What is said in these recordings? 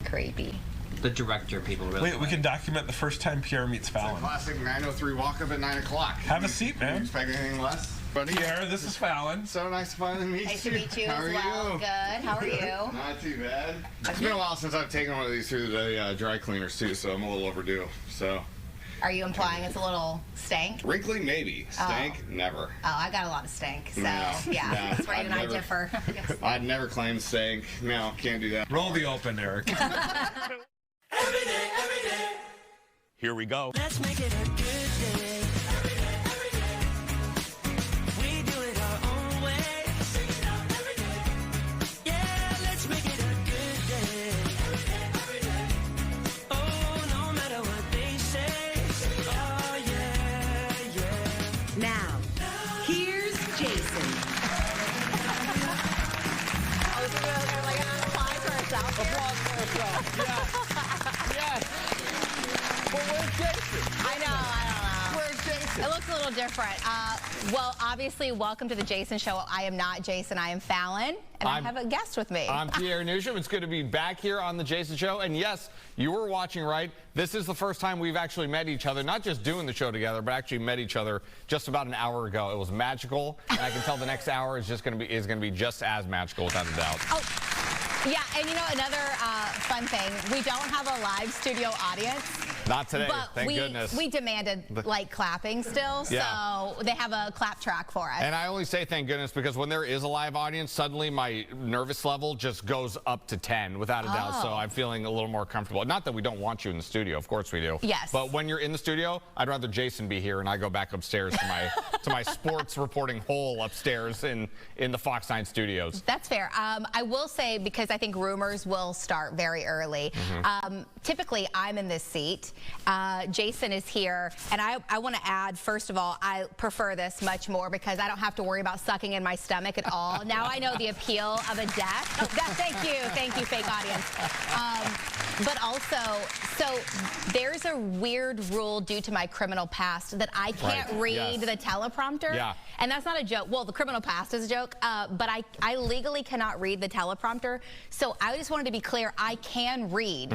Creepy. The director people really Wait, we can document the first time Pierre meets Falen. It's a classic 9:03 walk up at 9 o'clock. Have a seat, man. You expect anything less? Buddy? Pierre, this is Falen. So nice to finally meet you. Nice to meet you How as are well. you? Good. How are you? Not too bad. It's been a while since I've taken one of these through the dry cleaners too, so I'm a little overdue. So. Are you implying it's a little stank? Wrinkly, maybe. Stank, never. Oh, I got a lot of stank, so No, yeah, no, that's where you and I never- differ. I'd never claim stank. No, can't do that. Roll the open, Eric. Every day. Here we go. Let's make it a good day. Every day. We do it our own way. Sing it out every day. Yeah, let's make it a good day. Every day. Oh, no matter what they say. Oh, yeah. Now, here's Jason. I know. Where's Jason? It looks a little different. Well, obviously, welcome to the Jason Show. I am not Jason, I am Falen, and I have a guest with me. I'm Pierre Noujaim. It's good to be back here on the Jason Show. And yes, you were watching right. This is the first time we've actually met each other, not just doing the show together, but actually met each other just about an hour ago. It was magical, and I can tell the next hour is going to be just as magical, without a doubt. Oh, yeah, and you know, another fun thing, we don't have a live studio audience. Not today, But thank goodness. we demanded like clapping still, Yeah. so they have a clap track for us. And I only say thank goodness because when there is a live audience, suddenly my nervous level just goes up to 10, without a doubt. So I'm feeling a little more comfortable. Not that we don't want you in the studio, of course we do. Yes. But when you're in the studio, I'd rather Jason be here and I go back upstairs to my to my sports reporting hole upstairs in the Fox 9 studios. That's fair. I will say, because I think rumors will start very early, typically I'm in this seat. Jason is here, and I want to add, first of all, I prefer this much more because I don't have to worry about sucking in my stomach at all. Now I know the appeal of a desk. Oh, thank you, fake audience. But also, so there's a weird rule due to my criminal past that I can't read the teleprompter. Yeah. And that's not a joke. Well, the criminal past is a joke, but I legally cannot read the teleprompter. So I just wanted to be clear, I can read.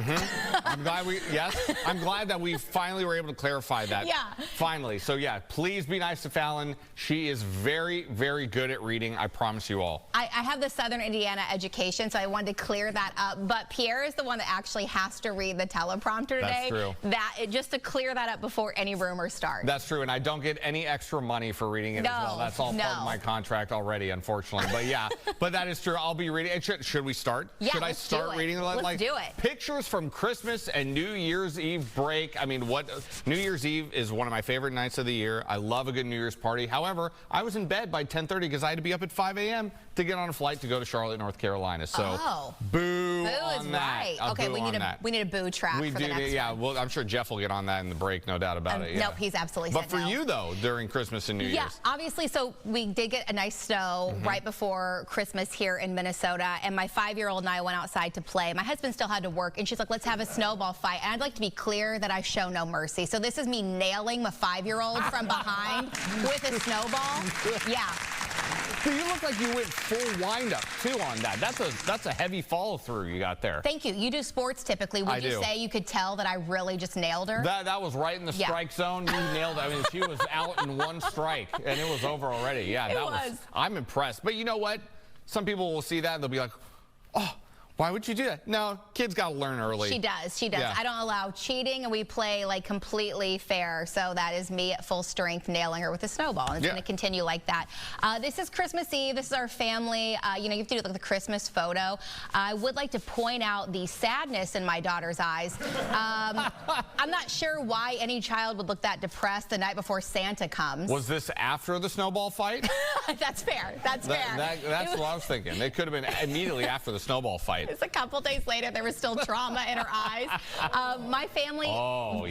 I'm glad that we finally were able to clarify that. Yeah. Finally. So yeah, please be nice to Falen. She is very, very good at reading. I promise you all. I have the Southern Indiana education, so I wanted to clear that up. But Pierre is the one that actually has to read the teleprompter today. That's true. Just to clear that up before any rumors start. That's true, and I don't get any extra money for reading it as well. That's all part of my contract already, unfortunately. But yeah, but that is true. I'll be reading. Should we start? Yeah, Should I start reading? Let's do it. Pictures from Christmas and New Year's Eve break. I mean, New Year's Eve is one of my favorite nights of the year. I love a good New Year's party. However, I was in bed by 10:30 because I had to be up at 5 a.m. to get on a flight to go to Charlotte, North Carolina. So, boo on is that. right. Okay, we need a boo track for the next one. Well, I'm sure Jeff will get on that in the break, no doubt about it. Yeah. Nope, he's absolutely But for you, though, during Christmas and New Year's. Yeah, obviously, so we did get a nice snow right before Christmas here in Minnesota, and my 5-year-old and I went outside to play. My husband still had to work, and she's like, let's have a snowball fight. And I'd like to be clear that I show no mercy. So this is me nailing my 5-year-old from behind with a snowball. Yeah. So you look like you went full wind-up, too, on that. That's a heavy follow-through you got there. Thank you. You do sports typically. Would you say you could tell that I really just nailed her? That was right in the strike zone. You nailed it. I mean, she was out in one strike, and it was over already. Yeah, that was. I'm impressed. But you know what? Some people will see that, and they'll be like, oh, why would you do that? No, kids got to learn early. She does. She does. Yeah. I don't allow cheating, and we play like completely fair. So that is me at full strength nailing her with a snowball. And it's going to continue like that. This is Christmas Eve. This is our family. You know, you have to do the Christmas photo. I would like to point out the sadness in my daughter's eyes. I'm not sure why any child would look that depressed the night before Santa comes. Was this after the snowball fight? That's fair. That's fair. That's what I was thinking. It could have been immediately after the snowball fight. It's a couple days later, there was still trauma in her eyes. My family,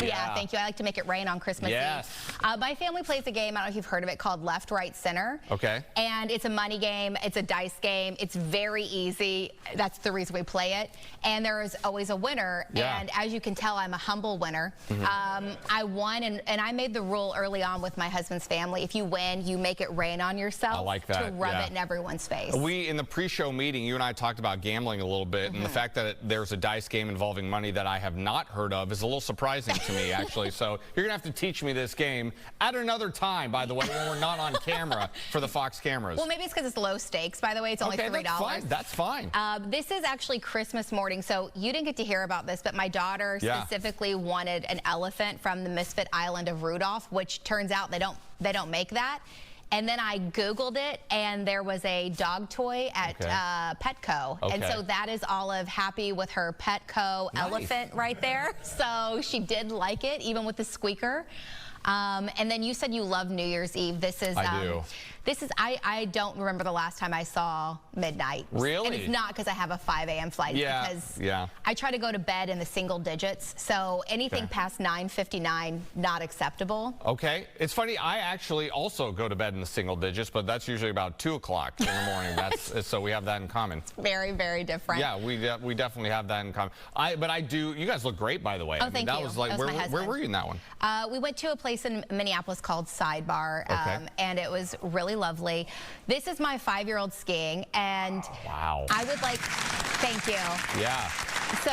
yeah, thank you. I like to make it rain on Christmas Eve. My family plays a game, I don't know if you've heard of it, called Left, Right, Center. Okay. And it's a money game. It's a dice game. It's very easy. That's the reason we play it. And there is always a winner. And as you can tell, I'm a humble winner. I won, and I made the rule early on with my husband's family. If you win, you make it rain on yourself. I like that. To rub it in everyone's face. In the pre-show meeting, you and I talked about gambling a little little bit, and the fact that there's a dice game involving money that I have not heard of is a little surprising to me, actually. So you're going to have to teach me this game at another time, by the way, when we're not on camera for the Fox cameras. Well, maybe it's because it's low stakes, by the way. It's only $3. That's fine. This is actually Christmas morning, so you didn't get to hear about this, but my daughter specifically wanted an elephant from the Misfit Island of Rudolph, which turns out they don't make that. And then I Googled it, and there was a dog toy at Petco. And so that is Olive happy with her Petco elephant right there. So she did like it, even with the squeaker. And then you said you love New Year's Eve. This is I do. This is I don't remember the last time I saw midnight. Really? And it's not because I have a 5 a.m. flight. Because I try to go to bed in the single digits. So anything past 9:59, not acceptable. Okay. It's funny. I actually also go to bed in the single digits, but that's usually about 2 o'clock in the morning. So we have that in common. Very, very different. Yeah, we definitely have that in common. But I do. You guys look great, by the way. Oh, thank you. That was like, where were you in that one? We went to a place in Minneapolis called Sidebar, and it was really lovely. This is my 5-year-old skiing, and wow. I would like, thank you. Yeah. So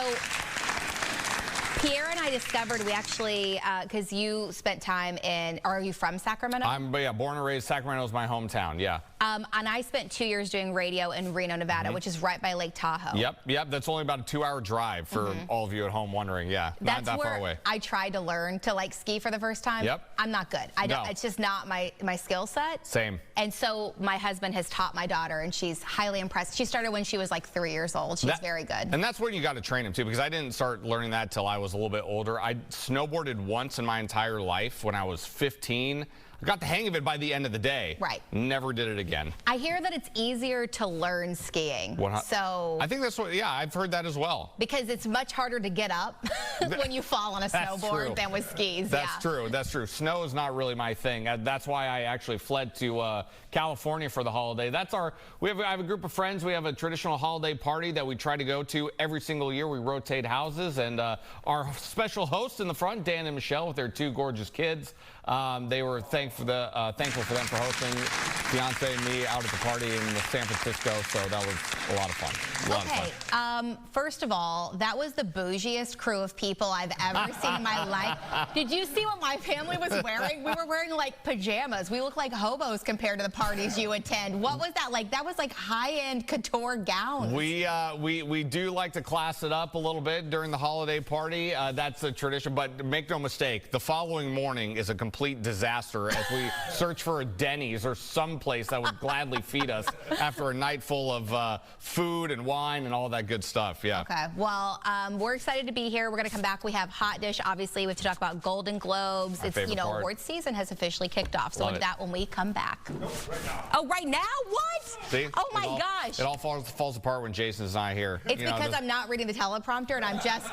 Pierre and I discovered we actually, because you spent time in, are you from Sacramento? I'm born and raised. Sacramento is my hometown, yeah. And I spent 2 years doing radio in Reno, Nevada, which is right by Lake Tahoe. Yep. That's only about a 2-hour drive for all of you at home wondering. Yeah, not that far away. I tried to learn to like ski for the first time. Yep. I'm not good. It's just not my skill set. Same. And so my husband has taught my daughter, and she's highly impressed. She started when she was like 3 years old. She's very good. And that's when you got to train him too, because I didn't start learning that till I was a little bit older. I snowboarded once in my entire life when I was 15. I got the hang of it by the end of the day. Right. Never did it again. I hear that it's easier to learn skiing. So I think that's what, I've heard that as well. Because it's much harder to get up when you fall on a snowboard than with skis. That's true. That's true. Snow is not really my thing. That's why I actually fled to California for the holiday. I have a group of friends. We have a traditional holiday party that we try to go to every single year. We rotate houses, and our special hosts in the front, Dan and Michelle, with their 2 gorgeous kids, they were thankful for them for hosting fiance and me out at the party in San Francisco. So that was a lot of fun. A lot of fun. First of all, that was the bougiest crew of people I've ever seen in my life. Did you see what my family was wearing? We were wearing like pajamas. We look like hobos compared to the parties you attend. What was that like? That was like high-end couture gowns. We do like to class it up a little bit during the holiday party. That's a tradition, but make no mistake, the following morning is a complete disaster as we search for a Denny's or some place that would gladly feed us after a night full of food and wine and all that good stuff. Yeah. Okay. Well, we're excited to be here. We're going to come back. We have Hotdish. Obviously, we have to talk about Golden Globes. My favorite part. Awards season has officially kicked off. So with that, when we come back. Oh, right now? What? See? Oh my gosh. It all falls apart when Jason's not here. It's because I'm not reading the teleprompter, and I'm just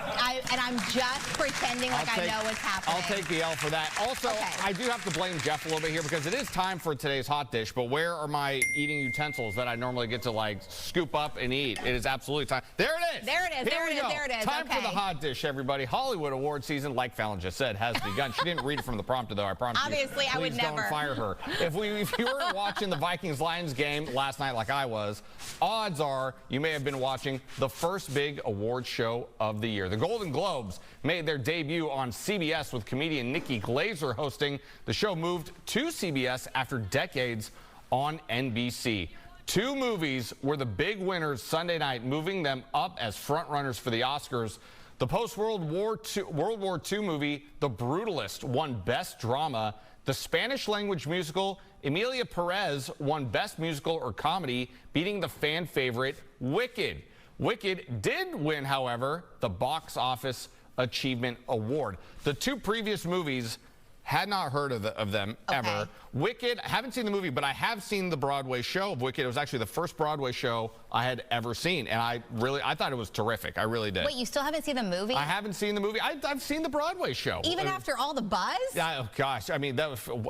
pretending like I know what's happening. I'll take the L for that. Also, I do have to blame Jeff a little bit here because it is time for today's hot dish, but where are my eating utensils that I normally get to like scoop up and eat? It is absolutely time. There it is. There it is. Here we go. There it is. Time for the hot dish, everybody. Hollywood award season, like Falen just said, has begun. She didn't read it from the prompter, though. I promise you. Obviously, I would never. Please don't fire her. If you were watching the Vikings-Lions game last night like I was, odds are you may have been watching the first big award show of the year. The Golden Globes made their debut on CBS with comedian Nikki Glaser hosting. The show moved to CBS after decades on NBC. 2 movies were the big winners Sunday night, moving them up as frontrunners for the Oscars. The post-World War II movie, The Brutalist, won Best Drama. The Spanish-language musical, Emilia Perez, won Best Musical or Comedy, beating the fan favorite, Wicked. Wicked did win, however, the Box Office Achievement Award. The 2 previous movies, had not heard of them ever. Wicked, I haven't seen the movie, but I have seen the Broadway show of Wicked. It was actually the first Broadway show I had ever seen, and I thought it was terrific. I really did. Wait, you still haven't seen the movie? I haven't seen the movie. I've seen the Broadway show. Even after all the buzz? Yeah, oh gosh. I mean,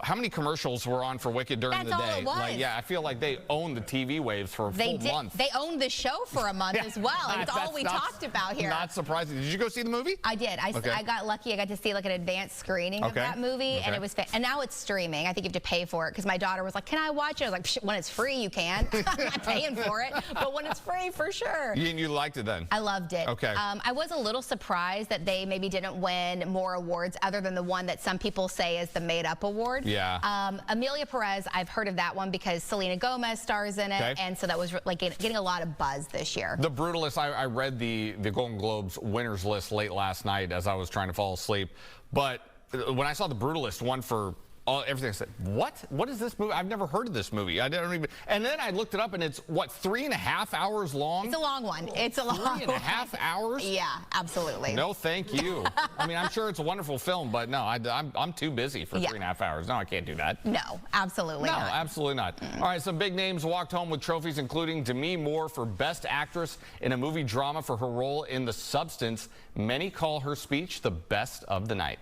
how many commercials were on for Wicked during the day? That's all it was. Like, yeah, I feel like they owned the TV waves for a full month. They owned the show for a month as well. It's all we talked about here. Not surprising. Did you go see the movie? I did. I got lucky. I got to see like an advanced screening of that movie. movie, and it was and now it's streaming. I think you have to pay for it because my daughter was like, "Can I watch it?" I was like, "When it's free, you can." I'm not paying for it, but when it's free, for sure. You liked it then? I loved it. Okay. I was a little surprised that they maybe didn't win more awards other than the one that some people say is the made-up award. Yeah. Amelia Perez, I've heard of that one because Selena Gomez stars in it, and so that was like getting a lot of buzz this year. The Brutalist, I read the Golden Globes winners list late last night as I was trying to fall asleep, but when I saw the Brutalist one for everything, I said, what is this movie? I've never heard of this movie. I don't even, and then I looked it up and it's, what, 3.5 hours long? It's a long one. It's a long one. 3.5 hours? Yeah, absolutely. No, thank you. I mean, I'm sure it's a wonderful film, but no, I'm too busy for 3.5 hours. No, I can't do that. No, absolutely not. No, absolutely not. All right, some big names walked home with trophies, including Demi Moore for Best Actress in a Movie Drama for her role in The Substance. Many call her speech the best of the night.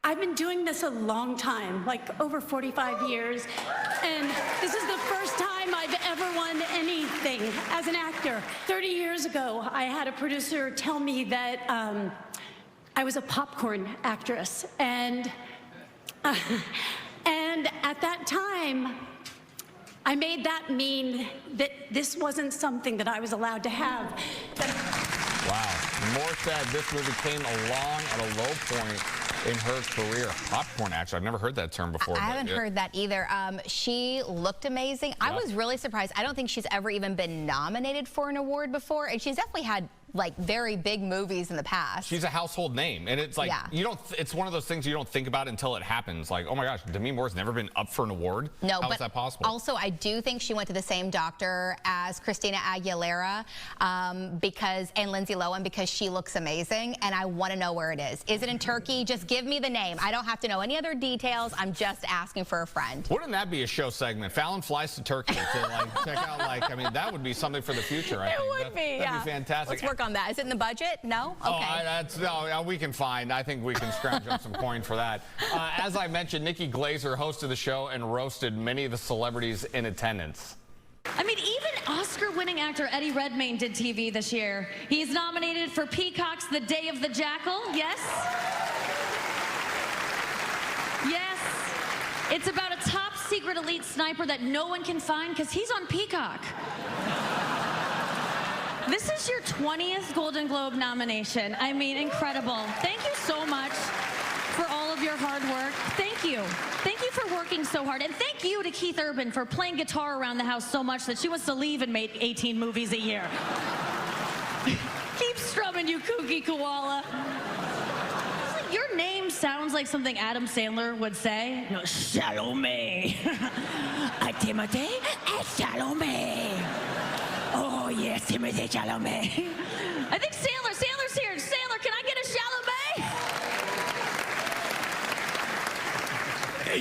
I've been doing this a long time, like over 45 years, and this is the first time I've ever won anything as an actor. 30 years ago, I had a producer tell me that I was a popcorn actress, and at that time, I made that mean that this wasn't something that I was allowed to have. Wow. Moore said this movie came along at a low point in her career. Popcorn actor. I've never heard that term before. I haven't heard that either. She looked amazing. I was really surprised. I don't think she's ever even been nominated for an award before, and she's definitely had like very big movies in the past. She's a household name, and it's like you don't. It's one of those things you don't think about until it happens. Like, oh my gosh, Demi Moore's never been up for an award. No, how but is that possible? Also, I do think she went to the same doctor as Christina Aguilera and Lindsay Lohan because she looks amazing, and I want to know where it is. Is it in Turkey? Just give me the name. I don't have to know any other details. I'm just asking for a friend. Wouldn't that be a show segment? Fallon flies to Turkey to like check out. Like, I mean, that would be something for the future. I think. It would be. That'd be fantastic. Let's work on that. Is it in the budget? No? Okay. No, we can find. I think we can scrounge up some coin for that. As I mentioned, Nikki Glaser hosted the show and roasted many of the celebrities in attendance. I mean, even Oscar-winning actor Eddie Redmayne did TV this year. He's nominated for Peacock's The Day of the Jackal. Yes? Yes. It's about a top-secret elite sniper that no one can find because he's on Peacock. This is your 20th Golden Globe nomination. I mean, incredible. Thank you so much for all of your hard work. Thank you. Thank you for working so hard. And thank you to Keith Urban for playing guitar around the house so much that she wants to leave and make 18 movies a year. Keep strumming, you kooky koala. Your name sounds like something Adam Sandler would say. No, Salome. Timothy and Salome. Oh, yes, Timothy Chalamet. I think Sandler's here. Sandler, can I get a Chalamet?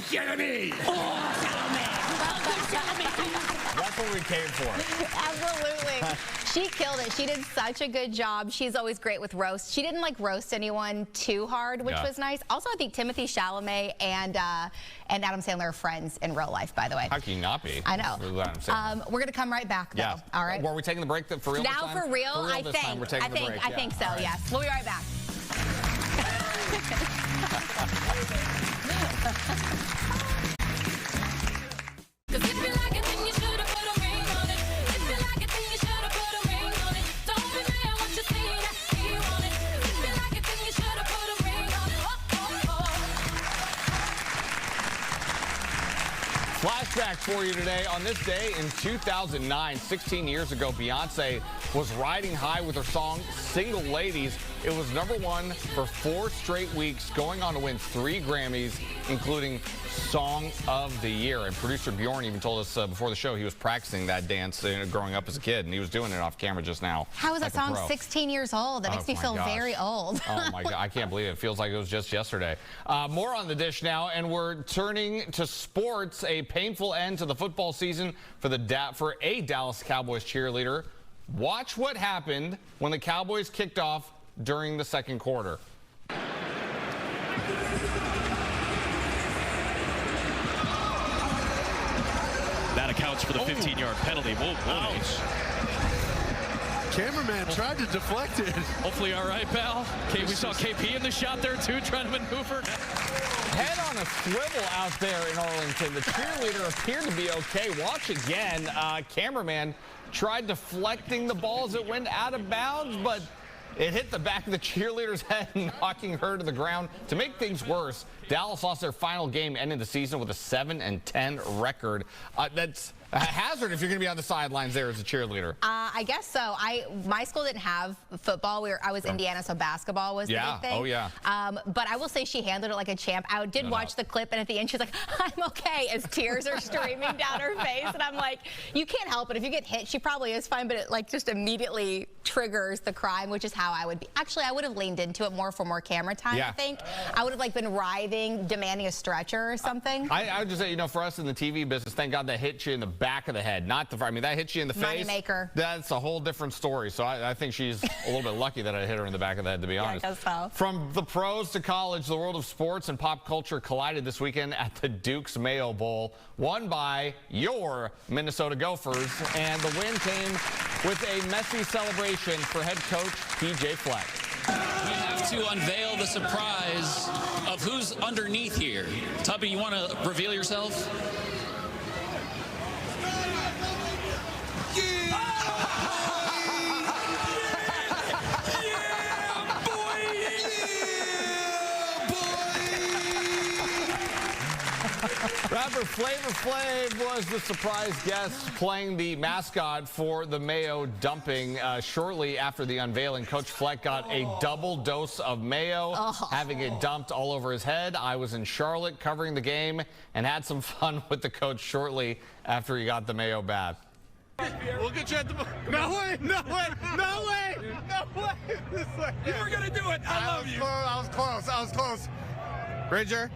Chalamet. Oh, Chalamet. That's what we came for. Absolutely. She killed it. She did such a good job. She's always great with roast. She didn't like roast anyone too hard, which was nice. Also, I think Timothy Chalamet and Adam Sandler are friends in real life, by the way. How can you not be? I know. We're going to come right back, though. Yeah. All right. Were we taking the break for real now this time? For real, I this think. time we're taking the break. I think so, yes. We'll be right back. Flashback for you today. On this day in 2009, 16 years ago, Beyonce was riding high with her song Single Ladies. It was #1 for 4 straight weeks, going on to win 3 Grammys, including Song of the Year. And producer Bjorn even told us before the show he was practicing that dance growing up as a kid, and he was doing it off camera just now. How is that song 16 years old? That makes me feel very old. Oh, my God. I can't believe it. It feels like it was just yesterday. More on the dish now, and we're turning to sports. A painful end to the football season for a Dallas Cowboys cheerleader. Watch what happened when the Cowboys kicked off during the second quarter. That accounts for the 15-yard penalty. Ouch. Cameraman tried to deflect it. Hopefully all right, pal. Okay, we saw KP in the shot there, too, trying to maneuver. Head on a swivel out there in Arlington. The cheerleader appeared to be okay. Watch again. Cameraman tried deflecting the ball as it went out of bounds, but it hit the back of the cheerleader's head, knocking her to the ground. To make things worse, Dallas lost their final game, ending the season with a 7-10 record. That's a hazard if you're going to be on the sidelines there as a cheerleader. I guess so. My school didn't have football. I was Indiana, so basketball was the big thing. Oh, yeah. But I will say she handled it like a champ. I did watch the clip, and at the end, she's like, I'm okay, as tears are streaming down her face. And I'm like, you can't help it. If you get hit, she probably is fine, but it like just immediately triggers the crying, which is how I would be. Actually, I would have leaned into it more for more camera time, I think. I would have like been writhing, demanding a stretcher or something. I would just say, you know, for us in the TV business, thank God that hit you in the back of the head, not the front. I mean, that hit you in the face. Moneymaker. That's a whole different story. So I think she's a little bit lucky that I hit her in the back of the head, to be honest. I guess so. From the pros to college, the world of sports and pop culture collided this weekend at the Duke's Mayo Bowl, won by your Minnesota Gophers, and the win came with a messy celebration for head coach PJ Fleck. We have to unveil the surprise of who's underneath here. Tubby, you want to reveal yourself? Rapper Flavor Flav was the surprise guest playing the mascot for the Mayo dumping. Shortly after the unveiling, Coach Fleck got a double dose of mayo, having it dumped all over his head. I was in Charlotte covering the game and had some fun with the coach shortly after he got the mayo bath. We'll get you at the... No way! No way! No way! No way! You were going to do it! I love you! I was close. Ranger,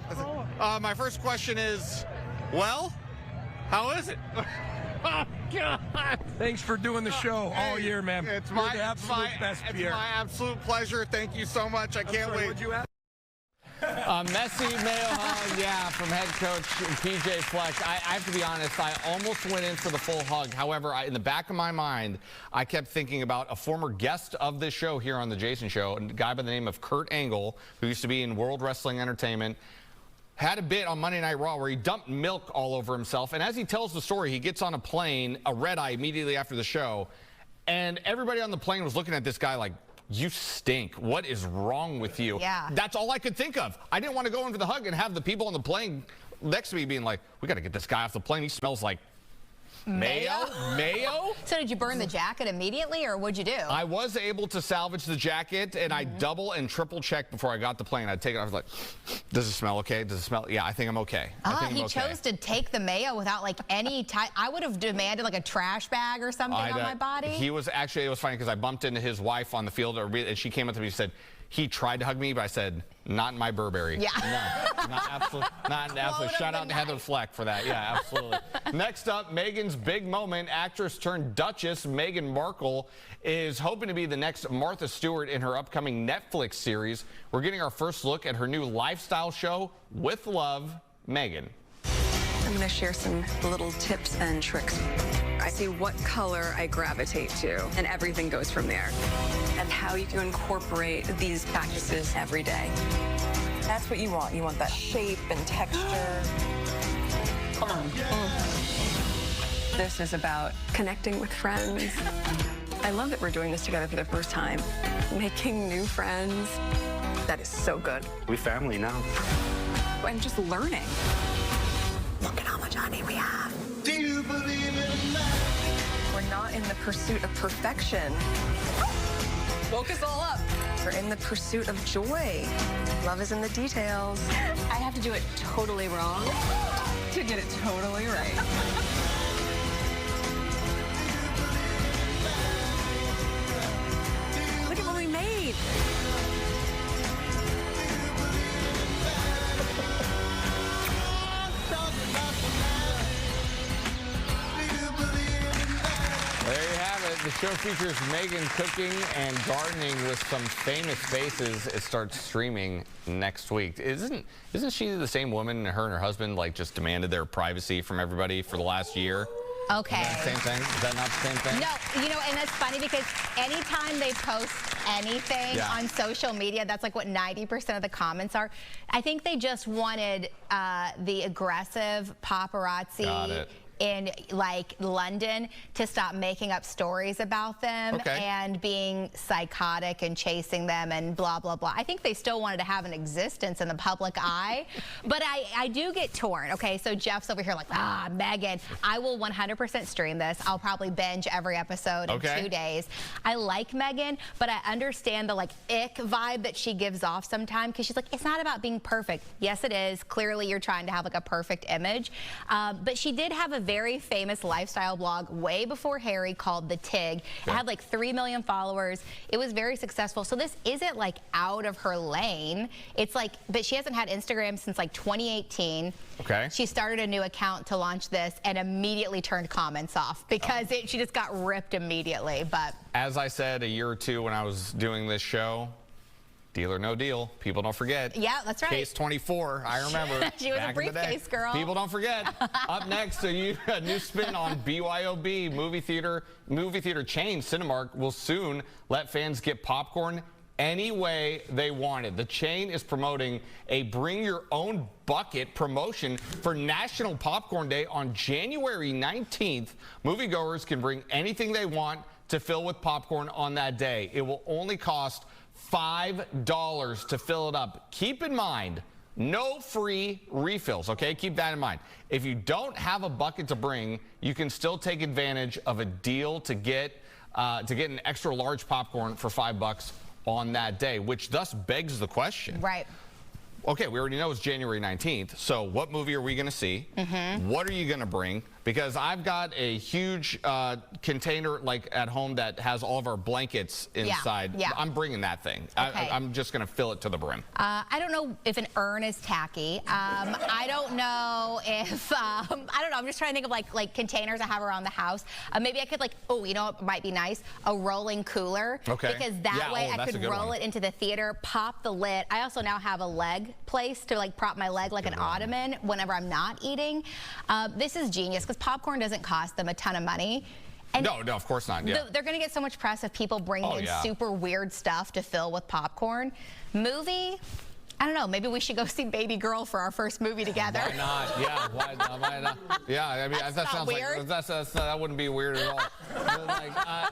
my first question is, well, how is it? Oh, God. Thanks for doing the show all year, man. It's You're the absolute best, Pierre. It's my absolute pleasure. Thank you so much. I can't wait. What'd you ask? A messy mayo hug, yeah, from head coach PJ Fleck. I have to be honest, I almost went in for the full hug. However, in the back of my mind, I kept thinking about a former guest of this show here on The Jason Show, a guy by the name of Kurt Angle, who used to be in World Wrestling Entertainment. Had a bit on Monday Night Raw where he dumped milk all over himself. And as he tells the story, he gets on a plane, a red eye immediately after the show. And everybody on the plane was looking at this guy like, you stink. What is wrong with you? Yeah. That's all I could think of. I didn't want to go in for the hug and have the people on the plane next to me being like, we got to get this guy off the plane. He smells like mayo? Mayo? So did you burn the jacket immediately, or what'd you do? I was able to salvage the jacket, and I double and triple checked before I got the plane. I'd take it. I was like, does it smell okay? Does it smell? Yeah, I think I'm okay. He chose to take the mayo without like any type. I would have demanded like a trash bag or something on my body. He was actually, it was funny because I bumped into his wife on the field, and she came up to me and said, he tried to hug me, but I said, not in my Burberry. Yeah. No, not absolutely. Shout out to Heather Fleck for that. Yeah, absolutely. Next up, Meghan's big moment. Actress turned Duchess Meghan Markle is hoping to be the next Martha Stewart in her upcoming Netflix series. We're getting our first look at her new lifestyle show, With Love, Meghan. I'm going to share some little tips and tricks. I see what color I gravitate to, and everything goes from there. And how you can incorporate these practices every day. That's what you want. You want that shape and texture. Come on. This is about connecting with friends. I love that we're doing this together for the first time. Making new friends. That is so good. We family now. And just learning. Look at how much honey we have. Do you believe in love? We're not in the pursuit of perfection. Woke us all up. We're in the pursuit of joy. Love is in the details. I have to do it totally wrong to get it totally right. Look at what we made. There you have it. The show features Meghan cooking and gardening with some famous faces. It starts streaming next week. Isn't she the same woman? Her and her husband like just demanded their privacy from everybody for the last year. Okay. Is that the same thing? Is that not the same thing? No, you know, and that's funny because anytime they post anything on social media, that's like what 90% of the comments are. I think they just wanted the aggressive paparazzi in like London to stop making up stories about them and being psychotic and chasing them and blah, blah, blah. I think they still wanted to have an existence in the public eye, but I do get torn. Okay, so Jeff's over here like, Meghan. I will 100% stream this. I'll probably binge every episode in 2 days. I like Meghan, but I understand the like ick vibe that she gives off sometimes because she's like, it's not about being perfect. Yes, it is. Clearly, you're trying to have like a perfect image, but she did have a very famous lifestyle blog way before Harry called The Tig. It had like 3 million followers. It was very successful. So this isn't like out of her lane. It's like, but she hasn't had Instagram since like 2018. Okay. She started a new account to launch this and immediately turned comments off because she just got ripped immediately. But as I said a year or two when I was doing this show, deal or no deal, people don't forget. Yeah, that's right. Case 24, I remember. She was a briefcase girl. People don't forget. Up next, a new spin on BYOB. Movie theater chain Cinemark will soon let fans get popcorn any way they want it. The chain is promoting a bring your own bucket promotion for National Popcorn Day on January 19th. Moviegoers can bring anything they want to fill with popcorn on that day. It will only cost $5 to fill it up. Keep in mind, no free refills, okay? Keep that in mind. If you don't have a bucket to bring, you can still take advantage of a deal to get an extra large popcorn for $5 on that day, which thus begs the question. Right. Okay, we already know it's January 19th, so what movie are we going to see? What are you going to bring? Because I've got a huge container like at home that has all of our blankets inside. Yeah. I'm bringing that thing. Okay. I'm just going to fill it to the brim. I don't know if an urn is tacky. I don't know if, I don't know. I'm just trying to think of like containers I have around the house. Maybe I could like, you know what might be nice? A rolling cooler. Okay. Because that way I could roll it into the theater, pop the lid. I also now have a leg place to like prop my leg like an ottoman whenever I'm not eating. This is genius because popcorn doesn't cost them a ton of money. And no, of course not. Yeah. They're going to get so much press if people bring in super weird stuff to fill with popcorn. Movie? I don't know. Maybe we should go see Baby Girl for our first movie together. Why not? Yeah, why not? Yeah, I mean, that sounds weird. Like that wouldn't be weird at all.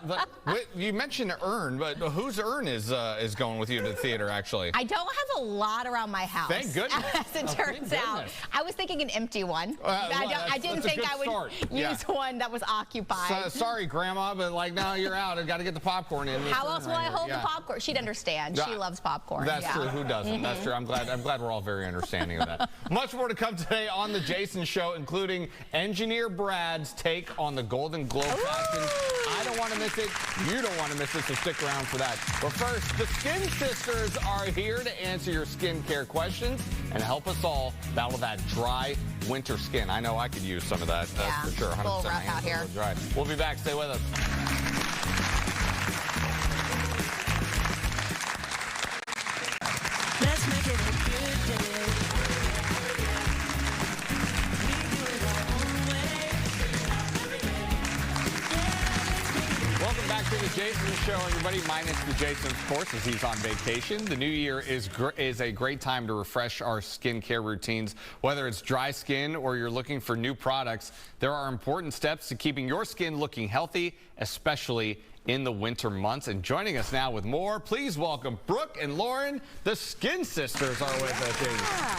But you mentioned an urn, but whose urn is going with you to the theater? Actually, I don't have a lot lot around my house. Thank goodness. As it turns out. I was thinking an empty one. I didn't think I would use one that was occupied. Sorry, Grandma, but like now you're out. I got to get the popcorn in. How else will I hold the popcorn? She'd understand. She loves popcorn. That's true. Who doesn't? That's true. I'm glad we're all very understanding of that. Much more to come today on the Jason Show, including Engineer Brad's take on the Golden Globe fashion. I don't want to miss it. You don't want to miss it, so stick around for that. But first, the Skin Sisters are here to answer your skincare questions and help us all battle that dry winter skin. I know I could use some of that. That's for sure. 100% a little rough out here. Dry. We'll be back. Stay with us. Let's make it a good day. Welcome back to the Jason Show, everybody. Minus the Jason, of course, as he's on vacation. The new year is a great time to refresh our skincare routines. Whether it's dry skin or you're looking for new products, there are important steps to keeping your skin looking healthy, especially in the winter months. And joining us now with more, please welcome Brooke and Lauren. The Skin Sisters are with us.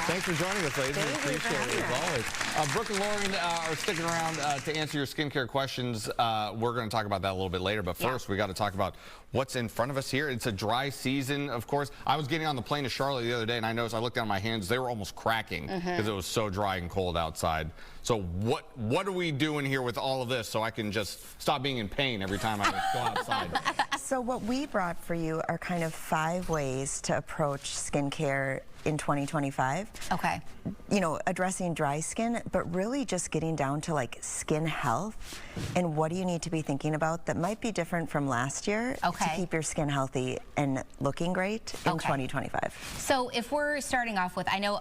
Thanks for joining us, ladies. We appreciate it as always. Brooke and Lauren are sticking around to answer your skincare questions. We're going to talk about that a little bit later, but first we got to talk about what's in front of us here. It's a dry season, of course. I was getting on the plane to Charlotte the other day, and I noticed I looked down at my hands. They were almost cracking because it was so dry and cold outside. So what are we doing here with all of this so I can just stop being in pain every time I go outside? So what we brought for you are kind of 5 ways to approach skincare in 2025. Okay. You know, addressing dry skin, but really just getting down to like skin health and what do you need to be thinking about that might be different from last year to keep your skin healthy and looking great in 2025. So if we're starting off with, I know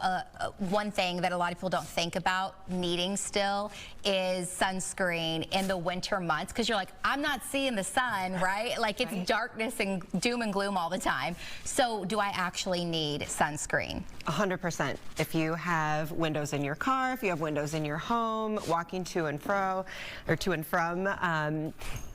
one thing that a lot of people don't think about needing still is sunscreen in the winter months, because you're like, I'm not seeing the sun, right? Like it's darkness and doom and gloom all the time. So do I actually need sunscreen? 100%. If you have windows in your car, if you have windows in your home, walking to and fro, or to and from,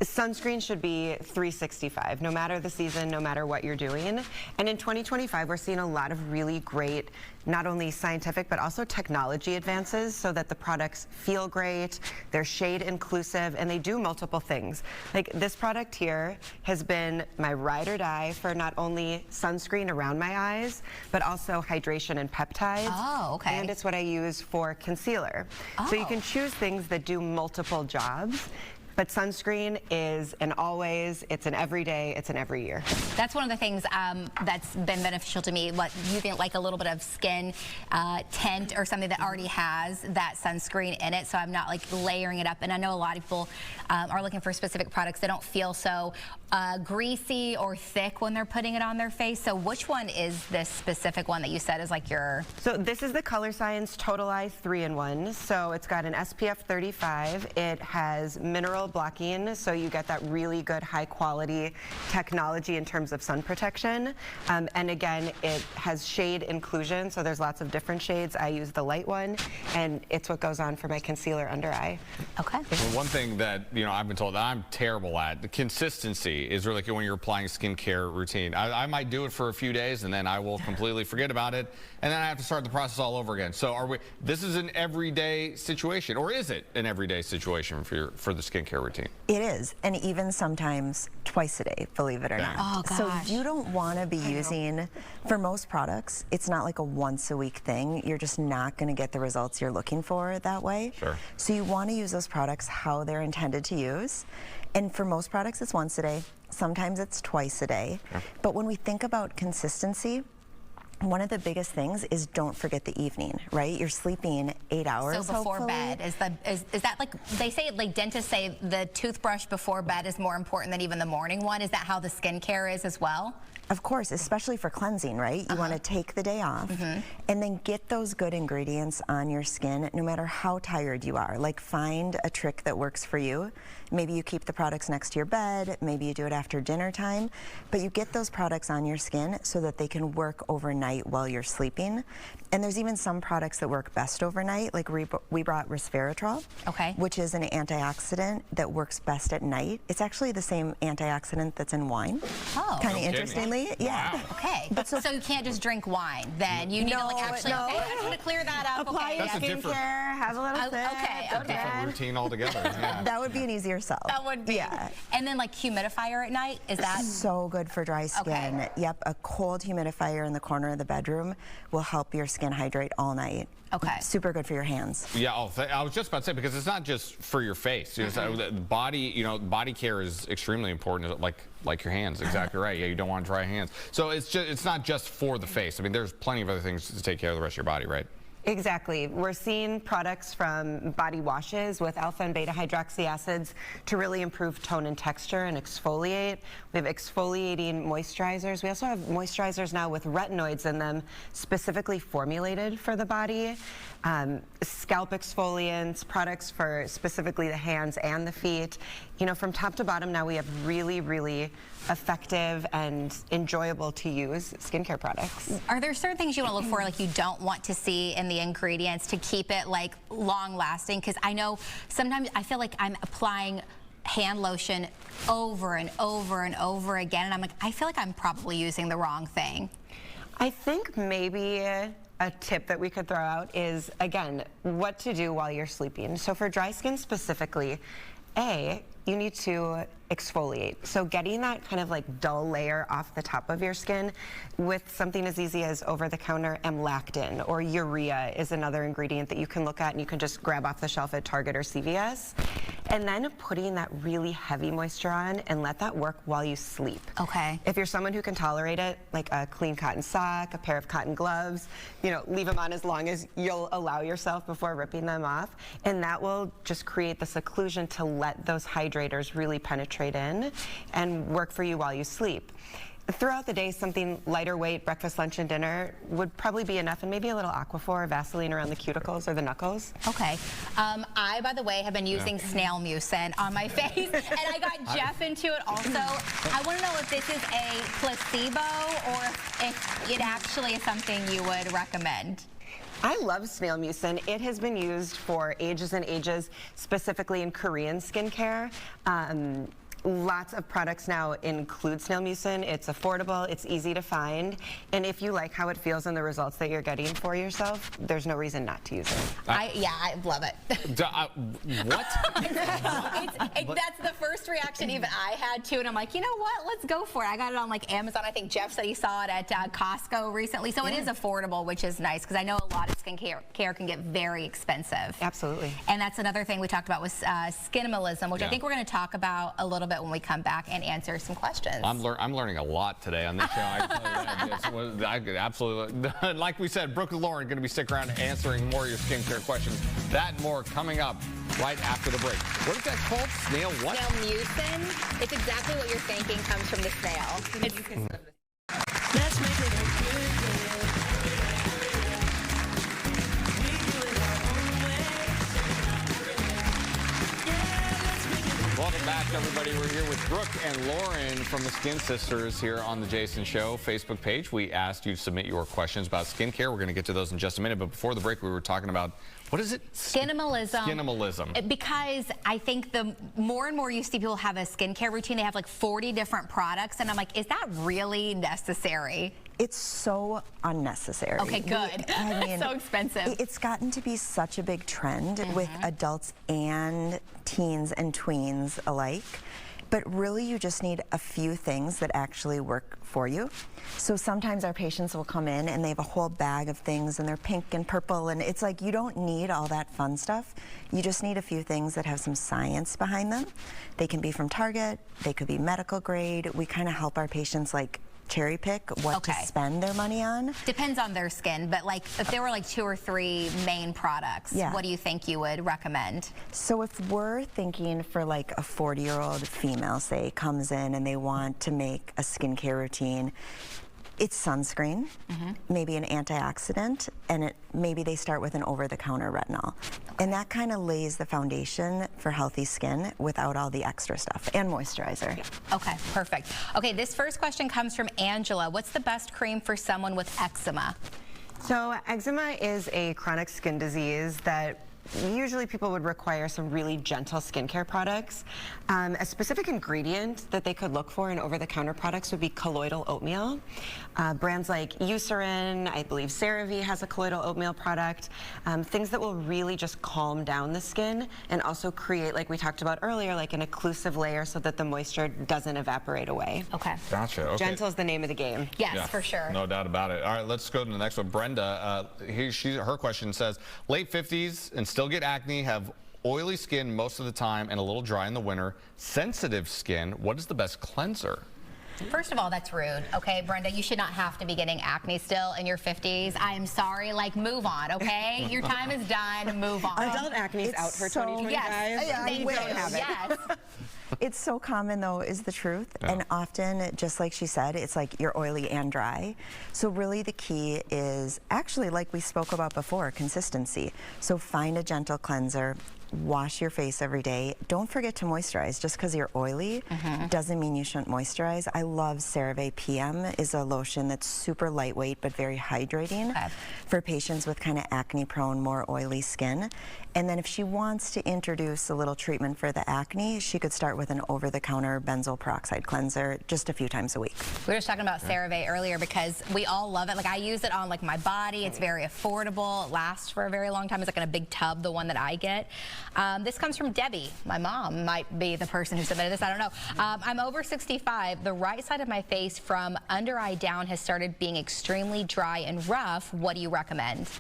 sunscreen should be 365, no matter the season, no matter what you're doing. And in 2025, we're seeing a lot of really great, not only scientific, but also technology advances so that the products feel great, they're shade inclusive, and they do multiple things. Like this product here has been my ride or die for not only sunscreen around my eyes, but also hydration and peptides. Oh, okay. And it's what I use for concealer. So you can choose things that do multiple jobs. But sunscreen is an always, it's an everyday, it's an every year. That's one of the things that's been beneficial to me. What you think, like a little bit of skin tint or something that already has that sunscreen in it, so I'm not like layering it up. And I know a lot of people are looking for specific products that don't feel so greasy or thick when they're putting it on their face. So which one is this specific one that you said is like your... So this is the Color Science Total Eye 3-in-1. So it's got an SPF 35. It has mineral blocking, so you get that really good high quality technology in terms of sun protection. And again, it has shade inclusion, so there's lots of different shades. I use the light one, and it's what goes on for my concealer under eye. Okay. Well, one thing that, you know, I've been told that I'm terrible at, the consistency is really good when you're applying skincare routine. I might do it for a few days and then I will completely forget about it, and then I have to start the process all over again. So are we, this is an everyday situation, or is it an everyday situation for the skincare routine? It is, and even sometimes twice a day, believe it or not. Oh, gosh. So you don't want to be using, for most products, it's not like a once a week thing. You're just not going to get the results you're looking for that way. Sure. So you want to use those products how they're intended to use. And for most products, it's once a day. Sometimes it's twice a day. Yeah. But when we think about consistency, one of the biggest things is don't forget the evening, right? You're sleeping 8 hours. So before hopefully. bed, is that like, they say, like dentists say the toothbrush before bed is more important than even the morning one. Is that how the skincare is as well? Of course, especially for cleansing, right? You want to take the day off and then get those good ingredients on your skin no matter how tired you are. Like find a trick that works for you. Maybe you keep the products next to your bed, maybe you do it after dinner time, but you get those products on your skin so that they can work overnight while you're sleeping. And there's even some products that work best overnight, like we brought resveratrol, which is an antioxidant that works best at night. It's actually the same antioxidant that's in wine. Oh. Kind of interestingly. Yeah. Wow. Okay. But so you can't just drink wine then? You need to like actually, okay, I just want to clear that up. Apply your That's a different- skincare, have a little sip. A different routine altogether. Yeah. That would be an easier sell. That would be. Yeah. And then like humidifier at night, is that? So good for dry skin. Okay. Yep, a cold humidifier in the corner of the bedroom will help your skin hydrate all night. Okay. Super good for your hands. Yeah, I was just about to say, because it's not just for your face. You know, the body, you know, body care is extremely important, like your hands. Exactly right. Yeah, you don't want dry hands. So it's not just for the face. I mean, there's plenty of other things to take care of the rest of your body, right? Exactly. We're seeing products from body washes with alpha and beta hydroxy acids to really improve tone and texture and exfoliate. We have exfoliating moisturizers. We also have moisturizers now with retinoids in them, specifically formulated for the body. Scalp exfoliants, products for specifically the hands and the feet. You know, from top to bottom now we have really, really effective and enjoyable to use skincare products. Are there certain things you want to look for, like you don't want to see in the ingredients to keep it like long lasting? Because I know sometimes I feel like I'm applying hand lotion over and over and over again, and I'm like, I feel like I'm probably using the wrong thing. I think maybe a tip that we could throw out is, again, what to do while you're sleeping. So for dry skin specifically, you need to exfoliate. So getting that kind of like dull layer off the top of your skin with something as easy as over-the-counter amlactin or urea is another ingredient that you can look at and you can just grab off the shelf at Target or CVS. and then putting that really heavy moisture on and let that work while you sleep. Okay. If you're someone who can tolerate it, like a clean cotton sock, a pair of cotton gloves, you know, leave them on as long as you'll allow yourself before ripping them off, and that will just create this occlusion to let those hydrators really penetrate in and work for you while you sleep. Throughout the day, something lighter weight, breakfast, lunch, and dinner would probably be enough, and maybe a little Aquaphor or Vaseline around the cuticles or the knuckles. Okay. I, by the way, have been using snail mucin on my face, and I got Jeff into it also. I want to know if this is a placebo or if it actually is something you would recommend. I love snail mucin. It has been used for ages and ages, specifically in Korean skincare. Lots of products now include snail mucin. It's affordable, it's easy to find, and if you like how it feels and the results that you're getting for yourself, there's no reason not to use it. Yeah, I love it. What? That's the first reaction even I had to, and I'm like, you know what? Let's go for it. I got it on like Amazon. I think Jeff said he saw it at Costco recently, so it is affordable, which is nice because I know a lot of skincare can get very expensive. Absolutely. And that's another thing we talked about was skin minimalism, which I think we're going to talk about a little bit when we come back and answer some questions. I'm learning a lot today on this show. I can tell you that. Absolutely. Like we said, Brooke and Lauren going to be sticking around answering more of your skincare questions. That and more coming up right after the break. What is that called? Snail what? Snail mucin. It's exactly what you're thinking comes from the snail. Let's make it a good day. Welcome back, everybody. We're here with Brooke and Lauren from the Skin Sisters here on the Jason Show Facebook page. We asked you to submit your questions about skincare. We're going to get to those in just a minute. But before the break, we were talking about, what is it? Skinimalism. Skinimalism. Because I think the more and more you see people have a skincare routine, they have like 40 different products. And I'm like, is that really necessary? It's so unnecessary. Okay, good. I mean, so expensive. It's gotten to be such a big trend with adults and teens and tweens alike. But really, you just need a few things that actually work for you. So sometimes our patients will come in and they have a whole bag of things and they're pink and purple, and it's like you don't need all that fun stuff. You just need a few things that have some science behind them. They can be from Target, they could be medical grade. We kind of help our patients like cherry pick what to spend their money on. Depends on their skin, but like if there were like 2 or 3 main products, what do you think you would recommend? So if we're thinking for like a 40-year-old female, say, comes in and they want to make a skincare routine, it's sunscreen, maybe an antioxidant, and maybe they start with an over-the-counter retinol. And that kind of lays the foundation for healthy skin without all the extra stuff, and moisturizer. Okay, perfect. Okay, this first question comes from Angela. What's the best cream for someone with eczema? So eczema is a chronic skin disease that usually people would require some really gentle skincare products. A specific ingredient that they could look for in over-the-counter products would be colloidal oatmeal. Brands like Eucerin, I believe CeraVe has a colloidal oatmeal product. Things that will really just calm down the skin and also create, like we talked about earlier, like an occlusive layer so that the moisture doesn't evaporate away. Okay. Gotcha. Okay. Gentle is the name of the game. Yes, for sure. No doubt about it. All right, let's go to the next one. Brenda, her question says, late 50s and still get acne, have oily skin most of the time and a little dry in the winter, sensitive skin, what is the best cleanser? First of all, that's rude, okay, Brenda? You should not have to be getting acne still in your 50s. I am sorry, like, move on, okay? Your time is done, move on. Adult acne is out for 2025. Yes, we don't have it. Yes. It's so common, though, is the truth. And often, just like she said, it's like you're oily and dry. So really the key is actually, like we spoke about before, consistency. So find a gentle cleanser. Wash your face every day. Don't forget to moisturize. Just because you're oily doesn't mean you shouldn't moisturize. I love CeraVe PM. Is a lotion that's super lightweight but very hydrating for patients with kind of acne-prone, more oily skin. And then if she wants to introduce a little treatment for the acne, she could start with an over-the-counter benzoyl peroxide cleanser just a few times a week. We were just talking about CeraVe earlier because we all love it. Like, I use it on like my body. It's very affordable. It lasts for a very long time. It's like in a big tub, the one that I get. This comes from Debbie. My mom might be the person who submitted this. I don't know. I'm over 65. The right side of my face from under eye down has started being extremely dry and rough. What do you recommend?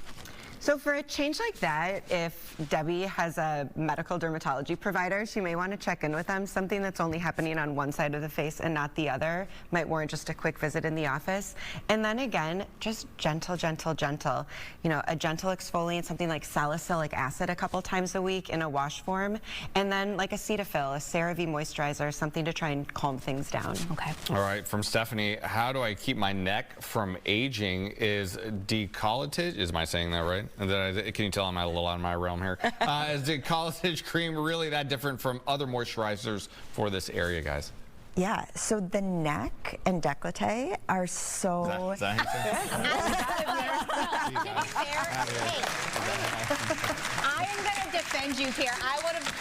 So for a change like that, if Debbie has a medical dermatology provider, she may want to check in with them. Something that's only happening on one side of the face and not the other might warrant just a quick visit in the office. And then again, just gentle, gentle, gentle. You know, a gentle exfoliant, something like salicylic acid a couple times a week in a wash form. And then like a Cetaphil, a CeraVe moisturizer, something to try and calm things down. Okay. All right, from Stephanie, how do I keep my neck from aging? Is decolletage, am I saying that right? Can you tell I'm a little out of my realm here? Is decolletage cream really that different from other moisturizers for this area, guys? Yeah, so the neck and décolleté are so... Is that I am going to defend you, Pierre.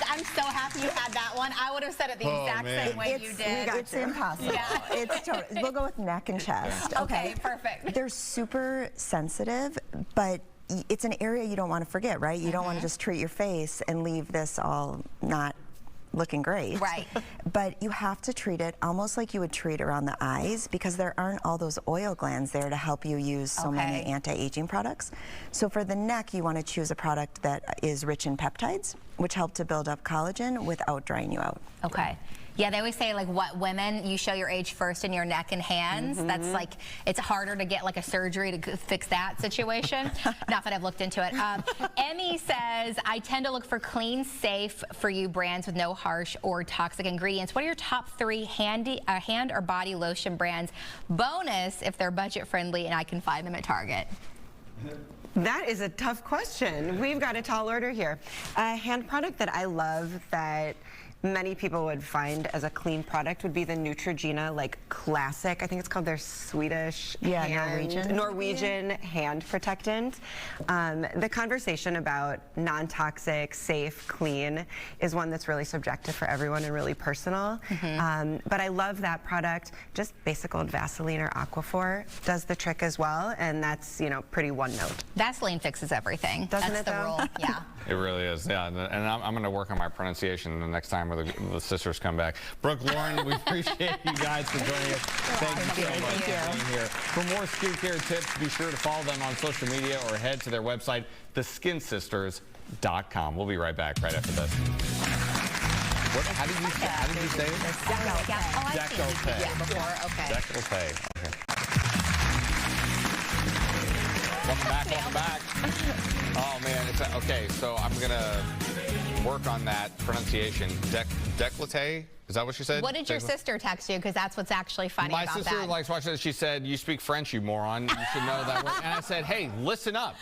I'm so happy you had that one. I would have said it the exact same way you did. It's impossible. Yeah. We'll go with neck and chest. Okay, perfect. They're super sensitive, but it's an area you don't want to forget, right? You don't want to just treat your face and leave this all not looking great. Right. But you have to treat it almost like you would treat around the eyes, because there aren't all those oil glands there to help you use so many anti-aging products. So for the neck, you want to choose a product that is rich in peptides, which help to build up collagen without drying you out. Okay. Yeah, they always say, like, what women, you show your age first in your neck and hands. That's like, it's harder to get like a surgery to fix that situation. Not that I've looked into it. Emmy says, I tend to look for clean, safe for you brands with no harsh or toxic ingredients. What are your top 3 hand or body lotion brands? Bonus if they're budget friendly and I can find them at Target. That is a tough question. We've got a tall order here. A hand product that I love that many people would find as a clean product would be the Neutrogena, like classic. I think it's called their Swedish Norwegian hand protectant. The conversation about non-toxic, safe, clean is one that's really subjective for everyone and really personal. But I love that product. Just basic old Vaseline or Aquaphor does the trick as well, and that's, you know, pretty one note. Vaseline fixes everything. Doesn't that's it, the though? rule. Yeah. It really is, yeah. And I'm going to work on my pronunciation the next time the sisters come back. Brooke, Lauren, we appreciate you guys for joining us. Thank you so much for being here. For more skincare tips, be sure to follow them on social media or head to their website, theskinsisters.com. We'll be right back right after this. How did you say it? Décolleté. Yeah, before, okay. Décolleté. Okay. Welcome back. Oh man, okay. So I'm gonna work on that pronunciation. Décolleté. Is that what she said? What did your sister text you? Because that's what's actually funny about that. My sister likes watching it. She said, "You speak French, you moron. You should know that word." And I said, "Hey, listen up,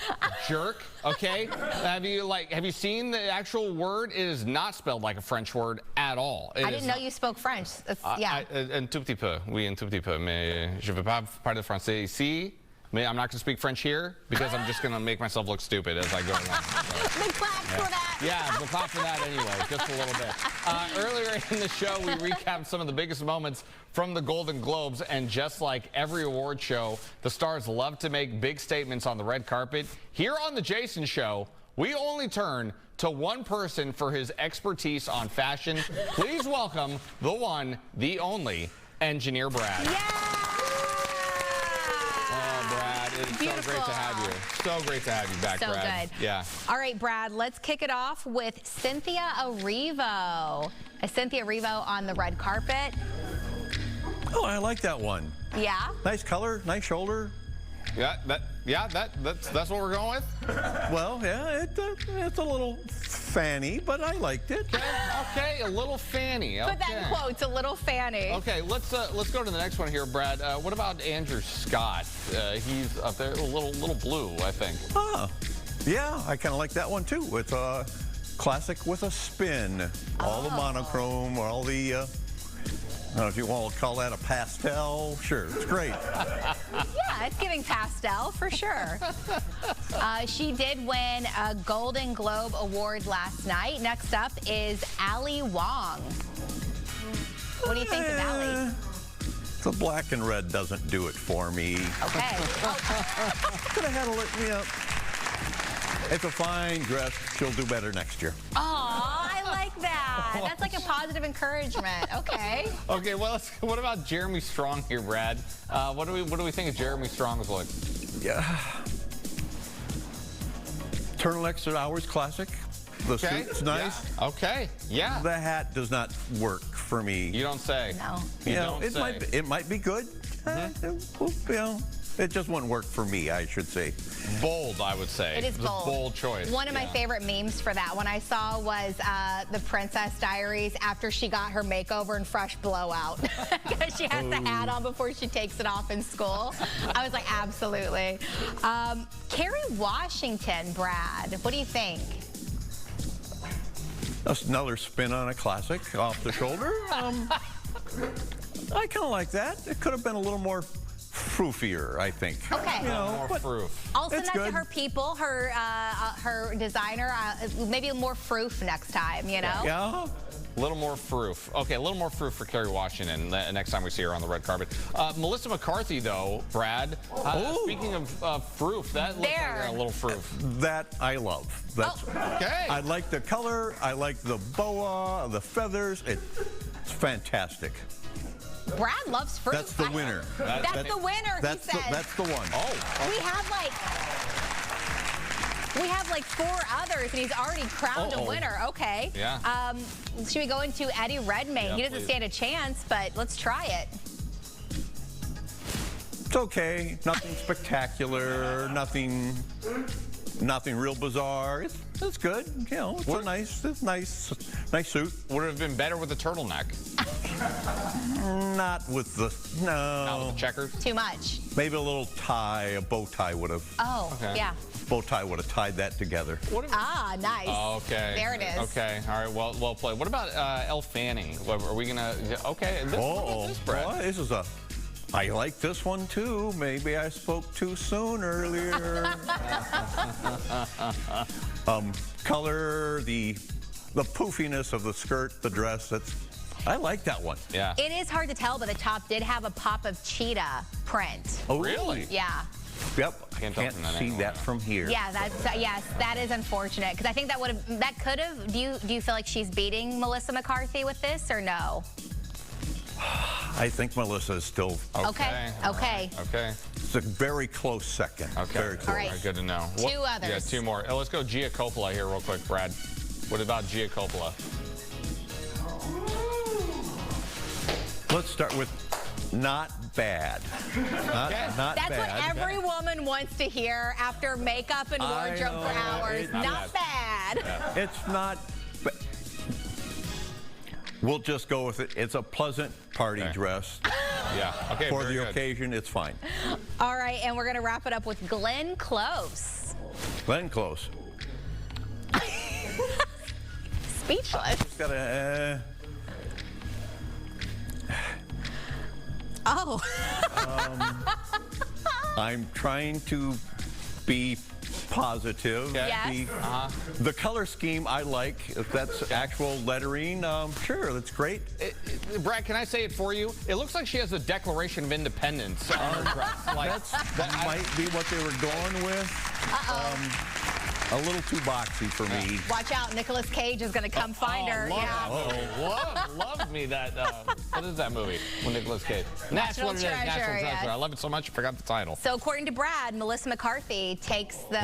jerk. Okay? Have you seen the actual word? It is not spelled like a French word at all. I didn't know you spoke French. Yeah. Un tout petit peu. Oui, un tout petit peu. Mais je veux pas parler français ici. I'm not going to speak French here because I'm just going to make myself look stupid as I go along. Big clap for that. Yeah, but clap for that anyway, just a little bit. Earlier in the show, we recapped some of the biggest moments from the Golden Globes, and just like every award show, the stars love to make big statements on the red carpet. Here on The Jason Show, we only turn to one person for his expertise on fashion. Please welcome the one, the only, Engineer Brad. It's Beautiful. so great to have you. So great to have you back, so Brad. Good. Yeah. All right, Brad, let's kick it off with Cynthia Erivo. Cynthia Erivo on the red carpet. Oh, I like that one. Yeah? Nice color, nice shoulder. That's what we're going with? Well, yeah, it's a little fanny, but I liked it. Okay, a little fanny. Okay. Put that in quotes, a little fanny. Okay, let's go to the next one here, Brad. What about Andrew Scott? He's up there, a little blue, I think. Oh, yeah, I kind of like that one too. It's a classic with a spin. All the monochrome, all the, I don't know if you want to call that a pastel. Sure, it's great. Yeah, it's giving pastel for sure. She did win a Golden Globe Award last night. Next up is Ali Wong. What do you think of Ali? The black and red doesn't do it for me. Okay. Could have had a little, you know. It's a fine dress. She'll do better next year. Aw, I like that. That's like a positive encouragement. Okay. Okay, well, what about Jeremy Strong here, Brad? What do we think of Jeremy Strong's look? Yeah. turtlenecks are always classic. The suit's nice. Yeah. Okay. Yeah. The hat does not work for me. You don't say. No. You don't it say. it might be good. It just wouldn't work for me, I should say. Bold, I would say. It is It's bold. a bold choice. One of my favorite memes for that one I saw was the Princess Diaries after she got her makeover and fresh blowout. Because she has the hat on before she takes it off in school. I was like, absolutely. Kerry Washington, Brad, what do you think? That's another spin on a classic off the shoulder. I kind of like that. It could have been a little more froofier, I think. Okay. More froof. I'll send It's that to good. her people, her designer. Maybe more froof next time, you know? Yeah. A little more froof. Okay, a little more froof for Kerry Washington next time we see her on the red carpet. Melissa McCarthy, though, Brad. Speaking of froof, that looks like a little froof. That I love. That's okay. I like the color. I like the boa, the feathers. It's fantastic. Brad loves froof. That's the winner. That's the winner, that's he said. That's the one. We have like 4 others, and he's already crowned a winner. Okay. Yeah. Should we go into Eddie Redmayne? Yeah, He doesn't please. stand a chance, but let's try it. It's okay. Nothing spectacular. Nothing real bizarre. It's good. You know, it's a nice suit. Would it have been better with a turtleneck? Not with the Not with the checkers? Too much. Maybe a little tie, a bow tie would have. Oh, yeah. Bow tie would have tied that together. Nice. Okay. There it is. Okay. All right. Well played. What about Elle Fanning? Are we gonna? Okay. This, Brad. Well, this is a. I like this one too. Maybe I spoke too soon earlier. Color, the poofiness of the skirt, the dress. I like that one. Yeah. It is hard to tell, but the top did have a pop of cheetah print. Oh, really? Yeah. Yep. I can't see that from here. Yeah, yes, that is unfortunate because I think that could have. Do you feel like she's beating Melissa McCarthy with this or no? I think Melissa is still. Okay. It's a very close second. Okay. Very close. All right. Good to know. 2 others. Yeah, 2 more. Let's go Gia Coppola here real quick, Brad. What about Gia Coppola? Let's start with not bad. Not That's bad. what every woman wants to hear after makeup and I wardrobe for know, hours. it's Not bad. It's not. We'll just go with it. It's a pleasant party dress. Yeah. Okay. For very the good. occasion, it's fine. All right, and we're going to wrap it up with Glenn Close. Glenn Close. Speechless. Just gotta. Oh. I'm trying to be positive. Okay. Yes. The color scheme I like. If that's actual lettering, sure, that's great. Brad, can I say it for you? It looks like she has a Declaration of Independence on her dress. Like, that might be what they were going with. A little too boxy for me. Watch out, Nicolas Cage is going to come find her. Love me that. What is that movie with Nicolas Cage? That's what it is. Treasure, National Treasure. yes. I love it so much I forgot the title. So according to Brad, Melissa McCarthy takes the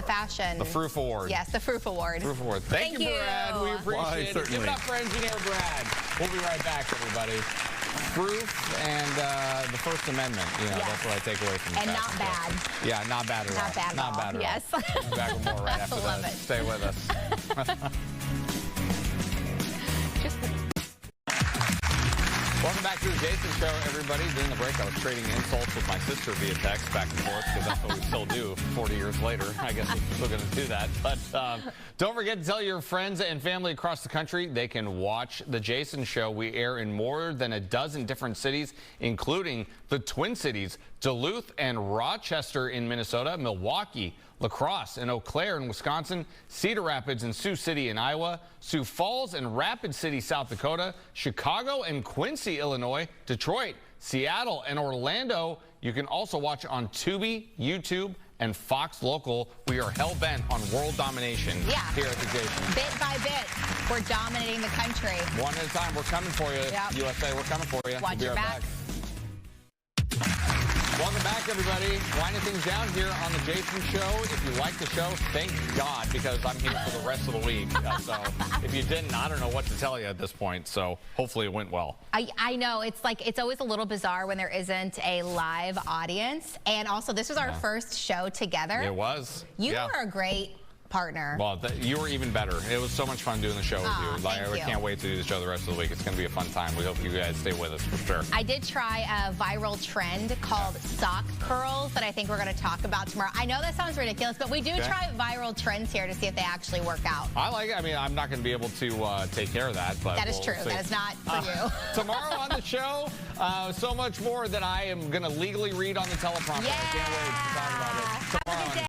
fashion. The Froof Award. Yes, the Froof Award. Froof Award. Thank you, Brad. We appreciate it. Give certainly. it up for Engineer Brad. We'll be right back, everybody. Froof and the First Amendment. You know, that's what I take away from the And not fashion show. bad. Yeah, not bad at all. Not bad at all. Bad at Yes. all. We'll be back with more right after Love this. it. Stay with us. Welcome back to the Jason Show, everybody. During the break, I was trading insults with my sister via text back and forth because that's what we still do 40 years later. I guess we're still going to do that. But don't forget to tell your friends and family across the country they can watch the Jason Show. We air in more than a dozen different cities, including the Twin Cities, Duluth and Rochester in Minnesota, Milwaukee, La Crosse and Eau Claire in Wisconsin, Cedar Rapids and Sioux City in Iowa, Sioux Falls and Rapid City, South Dakota, Chicago and Quincy, Illinois, Detroit, Seattle and Orlando. You can also watch on Tubi, YouTube, and Fox Local. We are hell-bent on world domination here at the Jason. Bit by bit, we're dominating the country. One at a time. We're coming for you, USA. We're coming for you. Watch we'll be your right back. back. Welcome back, everybody. Winding things down here on the Jason Show. If you like the show, thank God, because I'm here for the rest of the week. So if you didn't, I don't know what to tell you at this point. So hopefully it went well. I know. It's like, it's always a little bizarre when there isn't a live audience. And also, this was our first show together. It was. You were a great partner. Well, you were even better. It was so much fun doing the show with you. Thank you. Can't wait to do the show the rest of the week. It's going to be a fun time. We hope you guys stay with us for sure. I did try a viral trend called sock curls that I think we're going to talk about tomorrow. I know that sounds ridiculous, but we do try viral trends here to see if they actually work out. I like it. I mean, I'm not going to be able to take care of that. But that is true. That is not for you. Tomorrow on the show, so much more that I am going to legally read on the teleprompter. I can't wait to talk about it. Tomorrow.